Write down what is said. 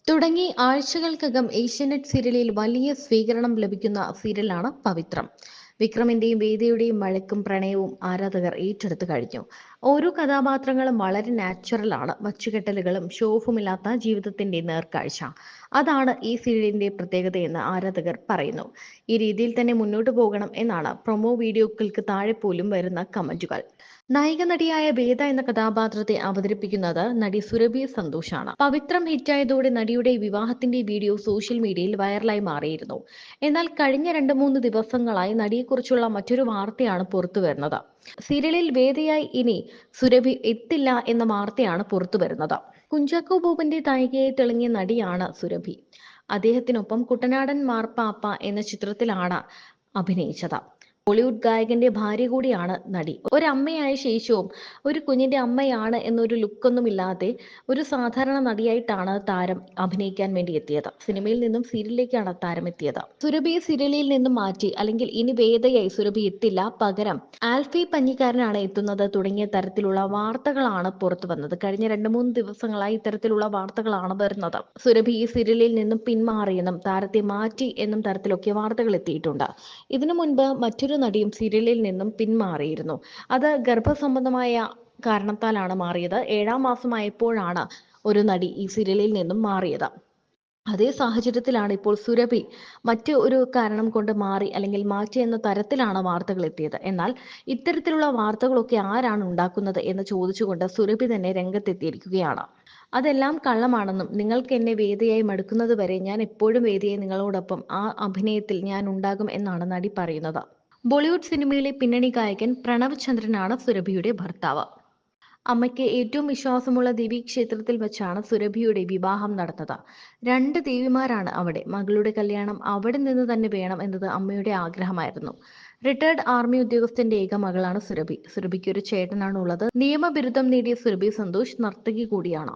തുടങ്ങി ആഴ്ചകൾക്കകം ഏഷ്യാനെറ്റ് സീരിയലിൽ വലിയ സ്വീകരണം ലഭിക്കുന്ന സീരിയലാണ് പവിത്രം. വിക്രമിന്റെയും വേദിയുടെയും മഴക്കും പ്രണയവും ആരാധകർ ഏറ്റെടുത്തു കഴിഞ്ഞു. ഓരോ കഥാപാത്രങ്ങളും വളരെ നാച്ചുറലാണ്. വച്ചുകെട്ടലുകളും ഷോഫുമില്ലാത്ത ജീവിതത്തിന്റെ നേർക്കാഴ്ച. അതാണ് ഈ സീരിയലിന്റെ പ്രത്യേകതയെന്ന് ആരാധകർ പറയുന്നു. ഈ രീതിയിൽ തന്നെ മുന്നോട്ടു പോകണം എന്നാണ് പ്രൊമോ വീഡിയോകൾക്ക് താഴെ പോലും വരുന്ന കമന്റുകൾ. നായിക നടിയായ വേദ എന്ന കഥാപാത്രത്തെ അവതരിപ്പിക്കുന്നത് നടി സുരഭി സന്തോഷാണ്. പവിത്രം ഹിറ്റായതോടെ നടിയുടെ വിവാഹത്തിന്റെ വീഡിയോ സോഷ്യൽ മീഡിയയിൽ വൈറലായി മാറിയിരുന്നു. എന്നാൽ കഴിഞ്ഞ 2-3 ദിവസങ്ങളായി നടിയെക്കുറിച്ചുള്ള മറ്റൊരു വാർത്തയാണ് പുറത്തുവരുന്നത്. സീരിയലിൽ വേദയായി ഇനി സുരഭി എത്തില്ല എന്ന വാർത്തയാണ് പുറത്തുവരുന്നത്. കുഞ്ചാക്കോ ബോബന്റെ നായികയായി തിളങ്ങിയ നടിയാണ് സുരഭി. അദ്ദേഹത്തിനൊപ്പം കുട്ടനാടൻ മാർപ്പാപ്പ എന്ന ചിത്രത്തിലാണ് അഭിനയിച്ചത്. ബോളിവുഡ് ഗായകന്റെ ഭാര്യ കൂടിയാണ് നടി. ഒരമ്മയായ ശേഷവും ഒരു കുഞ്ഞിന്റെ അമ്മയാണ് എന്നൊരു ലുക്കൊന്നുമില്ലാതെ ഒരു സാധാരണ നടിയായിട്ടാണ് താരം അഭിനയിക്കാൻ വേണ്ടി എത്തിയത്. സിനിമയിൽ നിന്നും സീരിയലിലേക്കാണ് താരം എത്തിയത്. സുരഭിയെ സീരിയലിൽ നിന്നും മാറ്റി, അല്ലെങ്കിൽ ഇനി വേദയായി സുരഭി എത്തില്ല, പകരം ആൽഫി പഞ്ഞിക്കാരനാണ് എത്തുന്നത് തുടങ്ങിയ തരത്തിലുള്ള വാർത്തകളാണ് പുറത്തു വന്നത്. കഴിഞ്ഞ 2-3 ദിവസങ്ങളായി ഇത്തരത്തിലുള്ള വാർത്തകളാണ് വരുന്നത്. സുരഭി ഈ സീരിയലിൽ നിന്നും പിന്മാറിയെന്നും താരത്തെ മാറ്റി എന്നും തരത്തിലൊക്കെ വാർത്തകൾ എത്തിയിട്ടുണ്ട്. ഇതിനു മുൻപ് മറ്റൊരു നടിയും സീരിയലിൽ നിന്നും പിന്മാറിയിരുന്നു. അത് ഗർഭസംബന്ധമായ കാരണത്താലാണ് മാറിയത്. 7-ാം മാസമായപ്പോഴാണ് ഒരു നടി ഈ സീരിയലിൽ നിന്നും മാറിയത്. അതേ സാഹചര്യത്തിലാണ് ഇപ്പോൾ സുരഭി മറ്റ് ഒരു കാരണം കൊണ്ട് മാറി, അല്ലെങ്കിൽ മാറ്റി എന്ന തരത്തിലാണ് വാർത്തകൾ എത്തിയത്. എന്നാൽ ഇത്തരത്തിലുള്ള വാർത്തകളൊക്കെ ആരാണ് ഉണ്ടാക്കുന്നത് എന്ന് ചോദിച്ചുകൊണ്ട് സുരഭി തന്നെ രംഗത്തെത്തിയിരിക്കുകയാണ്. അതെല്ലാം കള്ളമാണെന്നും നിങ്ങൾക്ക് എന്നെ വേദിയായി മടുക്കുന്നത് വരെ ഞാൻ എപ്പോഴും വേദിയായി നിങ്ങളോടൊപ്പം ആ അഭിനയത്തിൽ ഞാൻ ഉണ്ടാകും എന്നാണ് നടി പറയുന്നത്. ബോളിവുഡ് സിനിമയിലെ പിന്നണി ഗായകൻ പ്രണവ് ചന്ദ്രനാണ് സുരഭിയുടെ ഭർത്താവ്. അമ്മയ്ക്ക് ഏറ്റവും വിശ്വാസമുള്ള ദേവീക്ഷേത്രത്തിൽ വെച്ചാണ് സുരഭിയുടെ വിവാഹം നടന്നത്. 2 ദേവിമാരാണ് അവിടെ. മകളുടെ കല്യാണം അവിടെ നിന്ന് തന്നെ വേണം എന്നത് അമ്മയുടെ ആഗ്രഹമായിരുന്നു. റിട്ടയർഡ് ആർമി ഉദ്യോഗസ്ഥന്റെ ഏക മകളാണ് സുരഭി. സുരഭിക്ക് ഒരു ചേട്ടനാണ് ഉള്ളത്. നിയമബിരുദം നേടിയ സുരഭി സന്തോഷ് നർത്തകി കൂടിയാണ്.